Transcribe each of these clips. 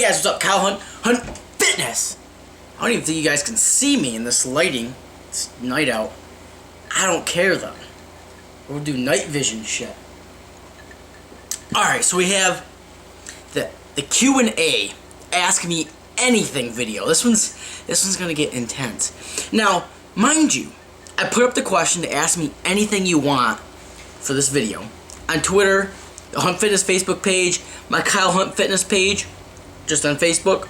Hey guys, what's up? KyleHuntFitness. I don't even think you guys can see me in this lighting. It's night out. I don't care though. We'll do night vision shit. Alright, so we have the Q&A Ask Me Anything video. This one's gonna get intense. Now, mind you, I put up the question to ask me anything you want for this video. On Twitter, the Hunt Fitness Facebook page, my Kyle Hunt Fitness page, just on Facebook,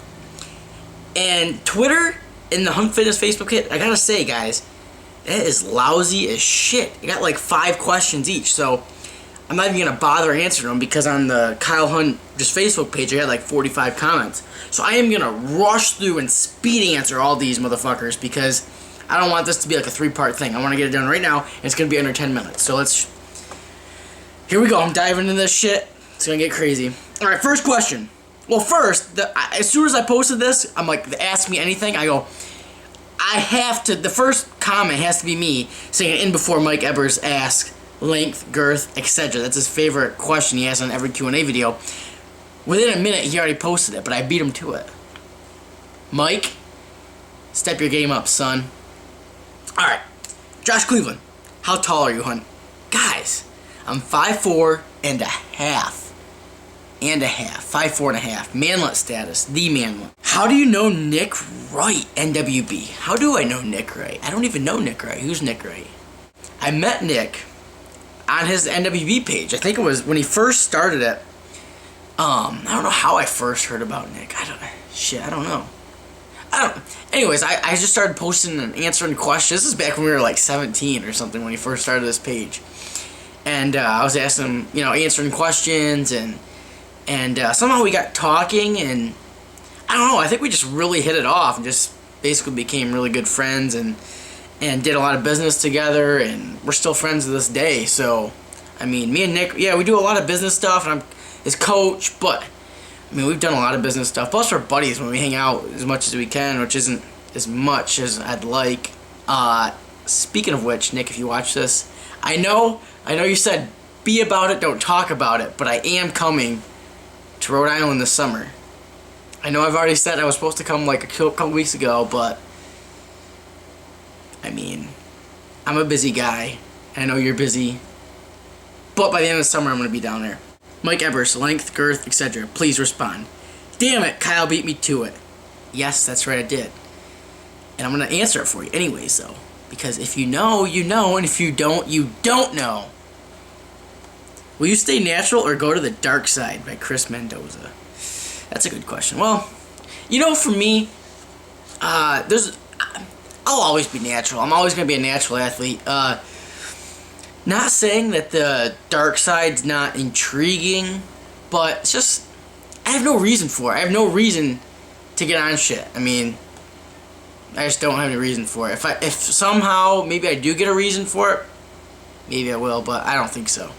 and Twitter and the Hunt Fitness Facebook page. I gotta say, guys, that is lousy as shit. I got like 5 questions each, so I'm not even gonna bother answering them because on the Kyle Hunt just Facebook page I got like 45 comments. So I am gonna rush through and speed answer all these motherfuckers because I don't want this to be like a 3-part thing. I want to get it done right now, and it's gonna be under 10 minutes. So here we go. I'm diving into this shit. It's gonna get crazy. All right, first question. Well, first, as soon as I posted this, I'm like, ask me anything. I go, I have to. The first comment has to be me saying in before Mike Ebbers asks length, girth, etc. That's his favorite question he asks on every Q&A video. Within a minute, he already posted it, but I beat him to it. Mike, step your game up, son. All right, Josh Cleveland, how tall are you, Hunt? Guys, I'm 5'4" and a half. 5'4" and a half. Manlet status, the manlet. How do you know Nick Wright, NWB? How do I know Nick Wright? I don't even know Nick Wright. Who's Nick Wright? I met Nick on his NWB page. I think it was when he first started it. I don't know how I first heard about Nick. I don't know. Anyways, I just started posting and answering questions. This is back when we were like 17 or something when he first started this page. And I was asking him, answering questions, and somehow we got talking, and I don't know, I think we just really hit it off and just basically became really good friends and did a lot of business together, and we're still friends to this day. So, I mean, me and Nick, yeah, we do a lot of business stuff, and I'm his coach, but, I mean, we've done a lot of business stuff. Plus, we're buddies when we hang out as much as we can, which isn't as much as I'd like. Speaking of which, Nick, if you watch this, I know you said be about it, don't talk about it, but I am coming to Rhode Island this summer. I know I've already said I was supposed to come like a couple weeks ago, but I mean, I'm a busy guy. I know you're busy, but by the end of the summer I'm going to be down there. Mike Ebbers, length, girth, etc. Please respond. Damn it, Kyle beat me to it. Yes, that's right, I did. And I'm going to answer it for you anyways, though. Because if you know, you know, and if you don't know. Will you stay natural or go to the dark side by Chris Mendoza? That's a good question. Well, for me, I'll always be natural. I'm always going to be a natural athlete. Not saying that the dark side's not intriguing, but it's just, I have no reason for it. I have no reason to get on shit. I mean, I just don't have any reason for it. If somehow, maybe I do get a reason for it, maybe I will, but I don't think so.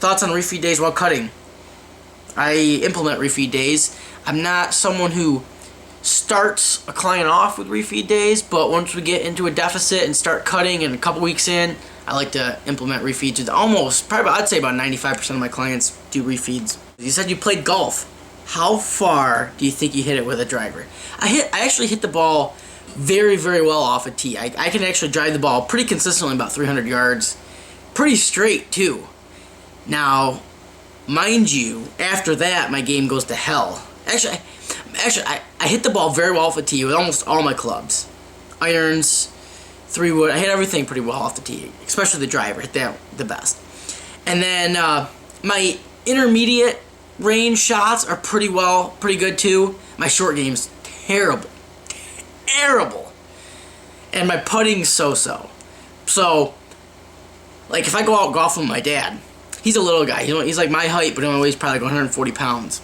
Thoughts on refeed days while cutting? I implement refeed days. I'm not someone who starts a client off with refeed days, but once we get into a deficit and start cutting and a couple weeks in, I like to implement refeeds with I'd say about 95% of my clients do refeeds. You said you played golf. How far do you think you hit it with a driver? I actually hit the ball very, very well off a tee. I can actually drive the ball pretty consistently about 300 yards. Pretty straight, too. Now, mind you, after that, my game goes to hell. Actually, I hit the ball very well off the tee with almost all my clubs. Irons, 3-wood, I hit everything pretty well off the tee, especially the driver, hit that the best. And then my intermediate range shots are pretty good too. My short game's terrible. And my putting's so-so. So, like if I go out golfing with my dad, he's a little guy. He's like my height, but he only weighs probably like 140 pounds.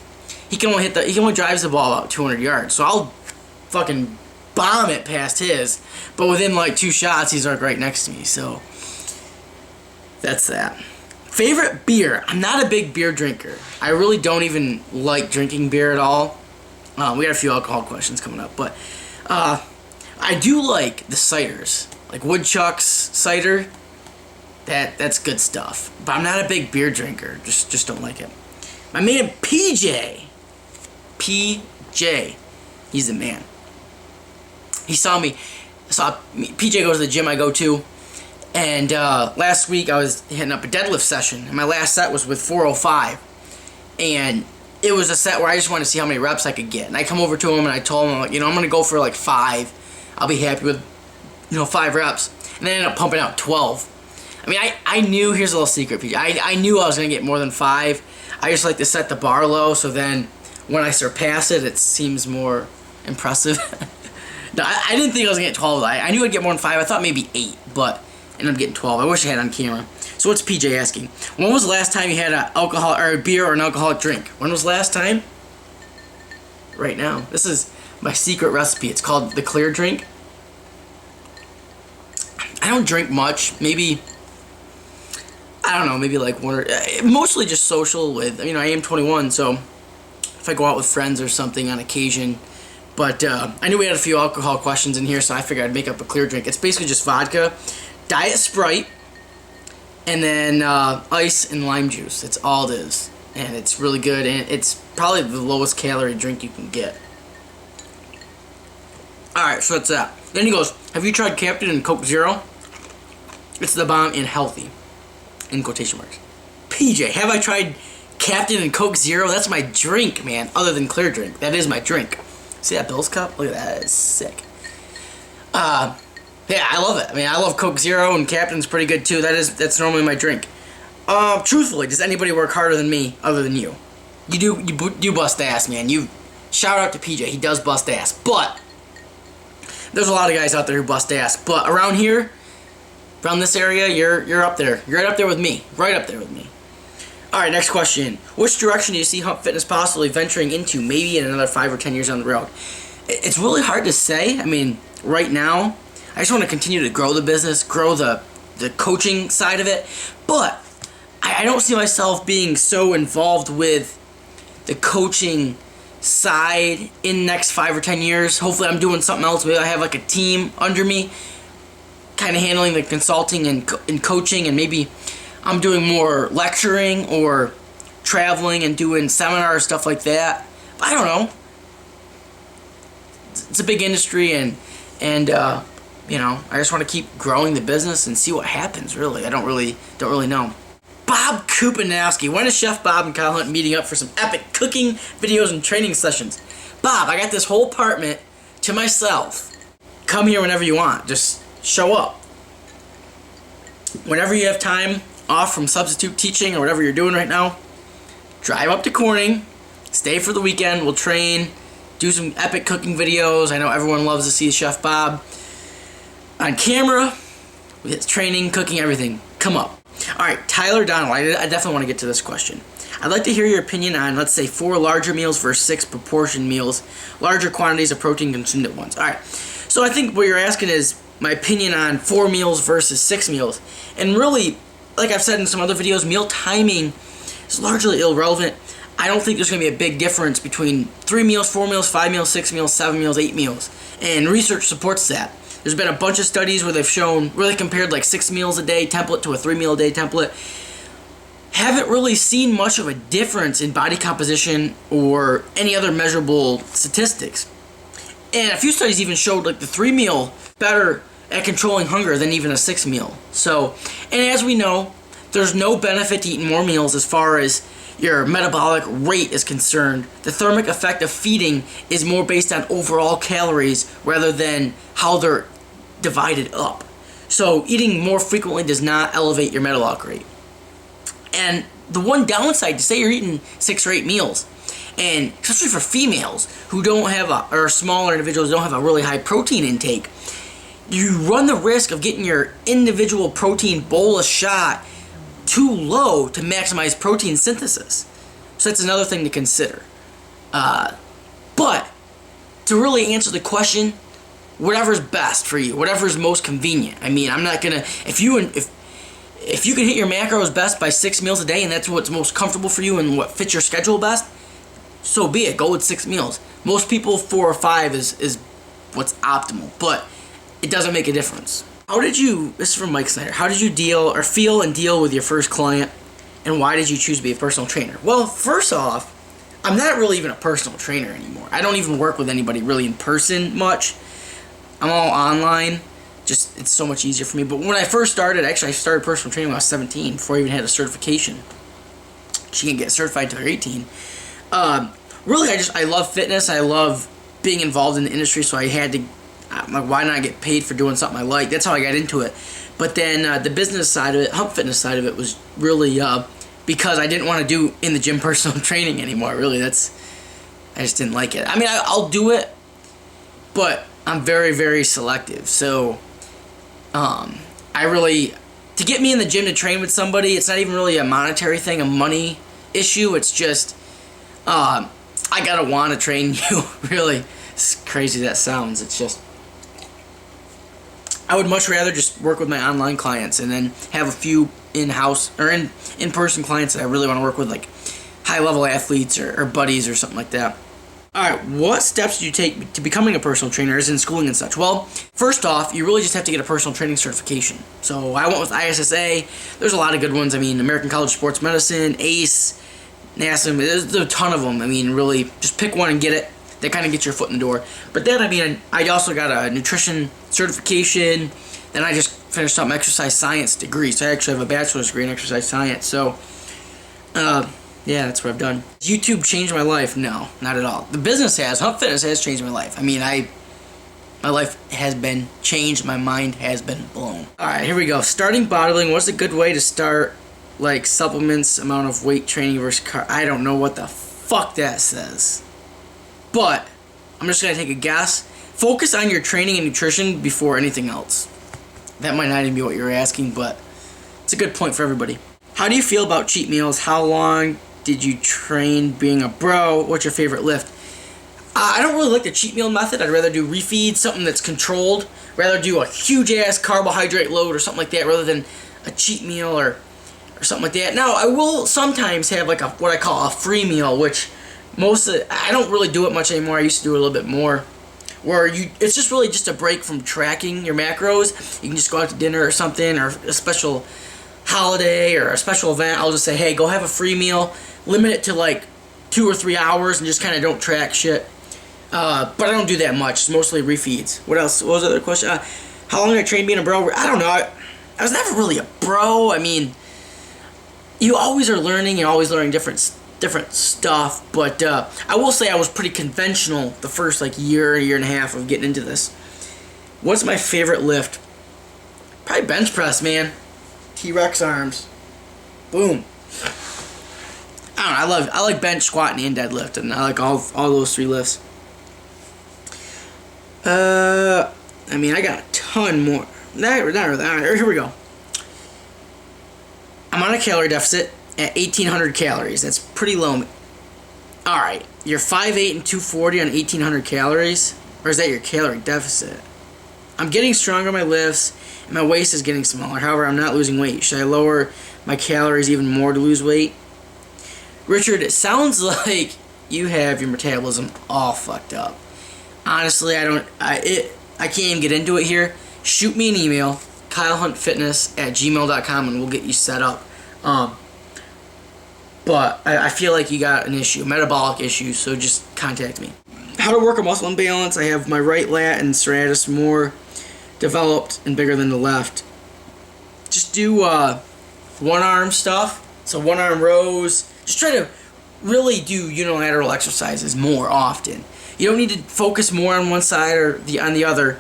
He can only drives the ball about 200 yards. So I'll fucking bomb it past his, but within like 2 shots, he's like right next to me. So that's that. Favorite beer? I'm not a big beer drinker. I really don't even like drinking beer at all. We got a few alcohol questions coming up, but I do like the ciders, like Woodchuck's cider. That's good stuff. But I'm not a big beer drinker. Just don't like it. My man PJ. PJ. He's the man. He saw me. PJ goes to the gym I go to. And last week I was hitting up a deadlift session. And my last set was with 405. And it was a set where I just wanted to see how many reps I could get. And I come over to him and I told him, I'm like, I'm going to go for like 5. I'll be happy with, 5 reps. And I ended up pumping out 12. I mean, I knew, here's a little secret, PJ. I knew I was going to get more than 5. I just like to set the bar low, so then when I surpass it, it seems more impressive. No, I didn't think I was going to get 12. I knew I'd get more than 5. I thought maybe 8, but I ended up getting 12. I wish I had it on camera. So what's PJ asking? When was the last time you had a beer or an alcoholic drink? When was the last time? Right now. This is my secret recipe. It's called the clear drink. I don't drink much. Maybe, I don't know, maybe like one or... mostly just social with... I am 21, so if I go out with friends or something on occasion. But I knew we had a few alcohol questions in here, so I figured I'd make up a clear drink. It's basically just vodka, Diet Sprite, and then ice and lime juice. That's all it is. And it's really good, and it's probably the lowest calorie drink you can get. Alright, so that's that. Then he goes, have you tried Captain and Coke Zero? It's the bomb and healthy. In quotation marks. PJ, have I tried Captain and Coke Zero? That's my drink, man. Other than clear drink. That is my drink. See that Bill's cup? Look at that. It's sick. Yeah, I love it. I love Coke Zero, and Captain's pretty good too. That's normally my drink. Truthfully, does anybody work harder than me other than you? You do bust ass, man. Shout out to PJ. He does bust ass. But there's a lot of guys out there who bust ass. But around here, around this area, you're up there. You're right up there with me. Right up there with me. Alright, next question. Which direction do you see Hunt Fitness possibly venturing into maybe in another 5 or 10 years down the road? It's really hard to say. Right now, I just want to continue to grow the business, grow the coaching side of it. But I don't see myself being so involved with the coaching side in the next 5 or 10 years. Hopefully I'm doing something else. Maybe I have like a team under me kind of handling the consulting and coaching, and maybe I'm doing more lecturing or traveling and doing seminars, stuff like that. But I don't know. It's a big industry, and I just want to keep growing the business and see what happens. Really, I don't really know. Bob Kupanowski. When is Chef Bob and Kyle Hunt meeting up for some epic cooking videos and training sessions? Bob, I got this whole apartment to myself. Come here whenever you want. Just show up. Whenever you have time off from substitute teaching or whatever you're doing right now, drive up to Corning, stay for the weekend, we'll train, do some epic cooking videos. I know everyone loves to see Chef Bob on camera with his training, cooking, everything. Come up. Alright, Tyler Donald, I definitely want to get to this question. I'd like to hear your opinion on, let's say, 4 larger meals versus 6 proportion meals, larger quantities of protein consumed at once. Alright, so I think what you're asking is my opinion on 4 meals versus 6 meals. And really, like I've said in some other videos, meal timing is largely irrelevant. I don't think there's going to be a big difference between 3 meals, 4 meals, 5 meals, 6 meals, 7 meals, 8 meals. And research supports that. There's been a bunch of studies where they've shown, really compared like 6 meals a day template to a 3 meal a day template. Haven't really seen much of a difference in body composition or any other measurable statistics. And a few studies even showed like the 3 meal better at controlling hunger than even a 6 meal. So, and as we know, there's no benefit to eating more meals as far as your metabolic rate is concerned. The thermic effect of feeding is more based on overall calories rather than how they're divided up. So eating more frequently does not elevate your metabolic rate. And the one downside to say you're eating 6 or 8 meals, and especially for females who don't have or smaller individuals who don't have a really high protein intake, you run the risk of getting your individual protein bolus shot too low to maximize protein synthesis. So that's another thing to consider. But to really answer the question, whatever's best for you, whatever's most convenient. I'm not gonna, if you can hit your macros best by 6 meals a day and that's what's most comfortable for you and what fits your schedule best, so be it. Go with 6 meals. Most people 4 or 5 is what's optimal, but it doesn't make a difference. This is from Mike Snyder, how did you feel and deal with your first client, and why did you choose to be a personal trainer? Well, first off, I'm not really even a personal trainer anymore. I don't even work with anybody really in person much. I'm all online. Just, it's so much easier for me. But when I first started, actually I started personal training when I was 17 before I even had a certification. She didn't get certified until 18. Really, I love fitness. I love being involved in the industry, so I had to, I'm like, why not get paid for doing something I like? That's how I got into it. But then the business side of it, HuntFitness side of it, was really because I didn't want to do in the gym personal training anymore. Really, I just didn't like it. I mean, I'll do it, but I'm very, very selective. So, to get me in the gym to train with somebody, it's not even really a monetary thing, a money issue. It's just, I gotta want to train you. Really, as crazy that sounds, it's just, I would much rather just work with my online clients and then have a few in-house or in-person clients that I really want to work with, like high-level athletes or buddies or something like that. Alright, what steps do you take to becoming a personal trainer, as in schooling and such? Well, first off, you really just have to get a personal training certification. So I went with ISSA. There's a lot of good ones. I mean, American College of Sports Medicine, ACE, NASM, there's a ton of them. I mean, really, just pick one and get it. That kind of gets your foot in the door. But then, I mean, I also got a nutrition certification. Then I just finished up my exercise science degree. So I actually have a bachelor's degree in exercise science. So, yeah, that's what I've done. YouTube changed my life? No, not at all. The business has. HuntFitness has changed my life. I mean, my life has been changed. My mind has been blown. Alright, here we go. Starting bodybuilding. What's a good way to start, like, supplements, amount of weight training versus I don't know what the fuck that says. But I'm just going to take a guess. Focus on your training and nutrition before anything else. That might not even be what you're asking, but it's a good point for everybody. How do you feel about cheat meals? How long did you train being a bro? What's your favorite lift? I don't really like the cheat meal method. I'd rather do refeed, something that's controlled. Rather do a huge-ass carbohydrate load or something like that rather than a cheat meal or something like that. Now, I will sometimes have like what I call a free meal, which I don't really do it much anymore. I used to do it a little bit more. Where it's just really just a break from tracking your macros. You can just go out to dinner or something, or a special holiday or a special event. I'll just say, hey, go have a free meal. Limit it to like 2 or 3 hours and just kind of don't track shit. But I don't do that much. It's mostly refeeds. What else? What was the other question? How long did I train being a bro? I don't know. I was never really a bro. I mean, you always are learning. You're always learning different stuff. But I will say I was pretty conventional the first like year and a half of getting into this. What's my favorite lift? Probably bench press, man. T-Rex arms. Boom. I don't know. I like bench, squat, and deadlift, and I like all those 3 lifts. I mean, I got a ton more. Not really. Here we go. I'm on a calorie deficit at 1,800 calories. That's pretty low. Alright, you're 5'8" and 240 on 1,800 calories? Or is that your calorie deficit? I'm getting stronger on my lifts, and my waist is getting smaller. However, I'm not losing weight. Should I lower my calories even more to lose weight? Richard, it sounds like you have your metabolism all fucked up. Honestly, I can't even get into it here. Shoot me an email, KyleHuntFitness@gmail.com, and we'll get you set up. But I feel like you got an issue, a metabolic issue, so just contact me. How to work a muscle imbalance. I have my right lat and serratus more developed and bigger than the left. Just do one arm stuff. So one arm rows. Just try to really do unilateral exercises more often. You don't need to focus more on one side or on the other.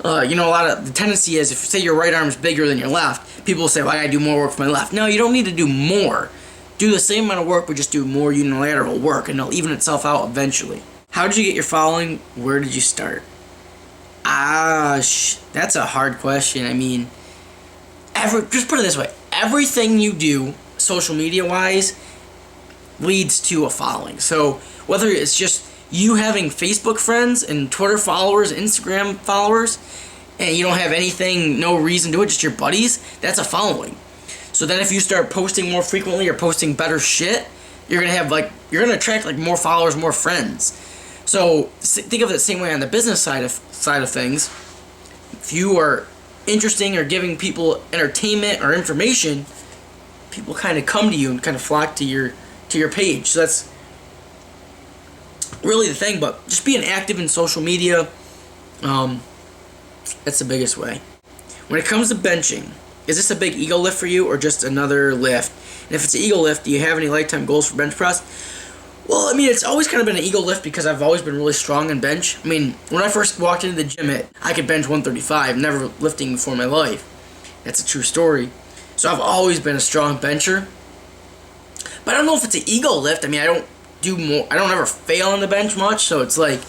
A lot of the tendency is, if say your right arm is bigger than your left, people will say, well, I gotta do more work for my left. No, you don't need to do more. Do the same amount of work, but just do more unilateral work, and it'll even itself out eventually. How did you get your following? Where did you start? That's a hard question. I mean, just put it this way. Everything you do, social media-wise, leads to a following. So whether it's just you having Facebook friends and Twitter followers, Instagram followers, and you don't have anything, no reason to it, just your buddies, that's a following. So then if you start posting more frequently or posting better shit, you're gonna attract like more followers, more friends. So think of it the same way on the business side of things. If you are interesting or giving people entertainment or information, people kind of come to you and kind of flock to your page. So really the thing. But just being active in social media, that's the biggest way. When it comes to benching, is this a big ego lift for you or just another lift? And if it's an ego lift, do you have any lifetime goals for bench press? Well, I mean, it's always kind of been an ego lift because I've always been really strong in bench. I mean, when I first walked into the gym, I could bench 135, never lifting before in my life. That's a true story. So I've always been a strong bencher. But I don't know if it's an ego lift. I mean, I don't ever fail on the bench much, so it's like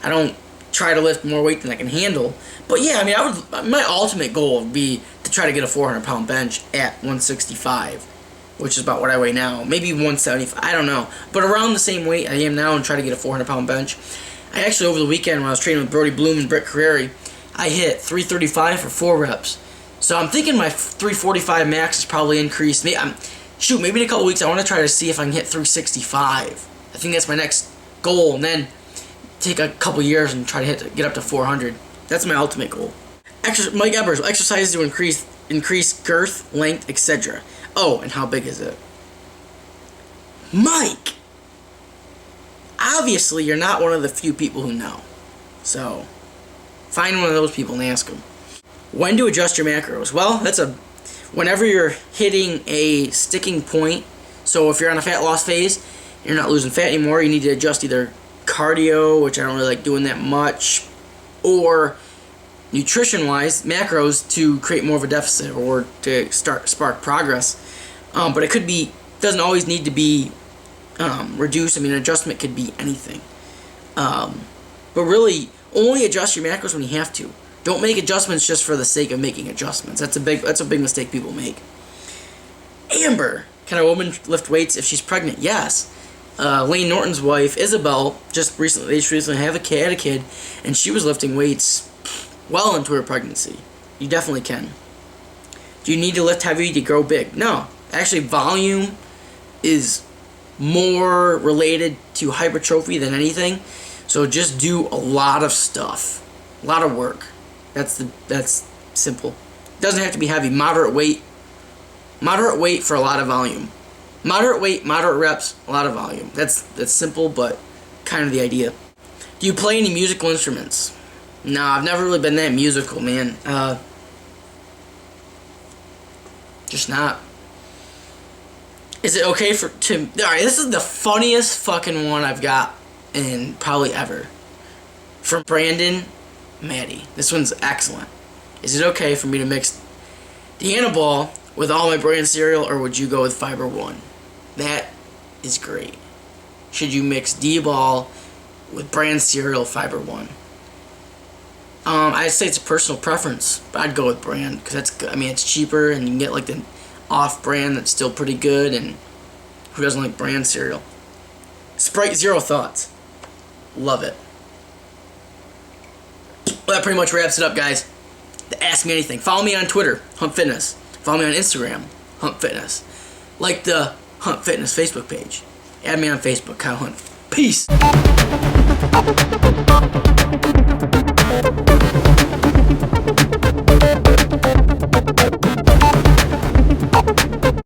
I don't try to lift more weight than I can handle. But yeah, I mean, my ultimate goal would be to try to get a 400-pound bench at 165, which is about what I weigh now. Maybe 175, I don't know. But around the same weight I am now, and try to get a 400-pound bench. I actually, over the weekend when I was training with Brody Bloom and Britt Carreri, I hit 335 for 4 reps. So I'm thinking my 345 max is probably increased. Maybe in a couple weeks I want to try to see if I can hit 365. I think that's my next goal, and then take a couple years and try to get up to 400. That's my ultimate goal. Mike Ebers, exercises to increase girth, length, etc. Oh, and how big is it? Mike! Obviously, you're not one of the few people who know. So, find one of those people and ask them. When to adjust your macros? Well, whenever you're hitting a sticking point. So if you're on a fat loss phase, you're not losing fat anymore, you need to adjust either cardio, which I don't really like doing that much, or nutrition-wise, macros to create more of a deficit or to spark progress. But it doesn't always need to be reduced. I mean, an adjustment could be anything. But really, only adjust your macros when you have to. Don't make adjustments just for the sake of making adjustments. That's a big mistake people make. Amber, can a woman lift weights if she's pregnant? Yes. Lane Norton's wife, Isabel, they just recently had a kid, and she was lifting weights well into her pregnancy. You definitely can. Do you need to lift heavy to grow big? No. Actually, volume is more related to hypertrophy than anything. So just do a lot of stuff. A lot of work. That's simple. It doesn't have to be heavy. Moderate weight for a lot of volume. Moderate weight, moderate reps, a lot of volume. That's simple, but kind of the idea. Do you play any musical instruments? No, I've never really been that musical, man. Just not. Is it okay alright, this is the funniest fucking one I've got in probably ever. From Brandon Maddie. This one's excellent. Is it okay for me to mix Deanna Ball with all my brand cereal, or would you go with Fiber One? That is great. Should you mix D-Ball with brand cereal, Fiber One? I'd say it's a personal preference, but I'd go with brand because it's cheaper and you can get like the off-brand that's still pretty good. And who doesn't like brand cereal? Sprite Zero Thoughts. Love it. Well, that pretty much wraps it up, guys. Ask me anything. Follow me on Twitter, Hunt Fitness. Follow me on Instagram, Hunt Fitness. Like the Hunt Fitness Facebook page. Add me on Facebook, Kyle Hunt. Peace.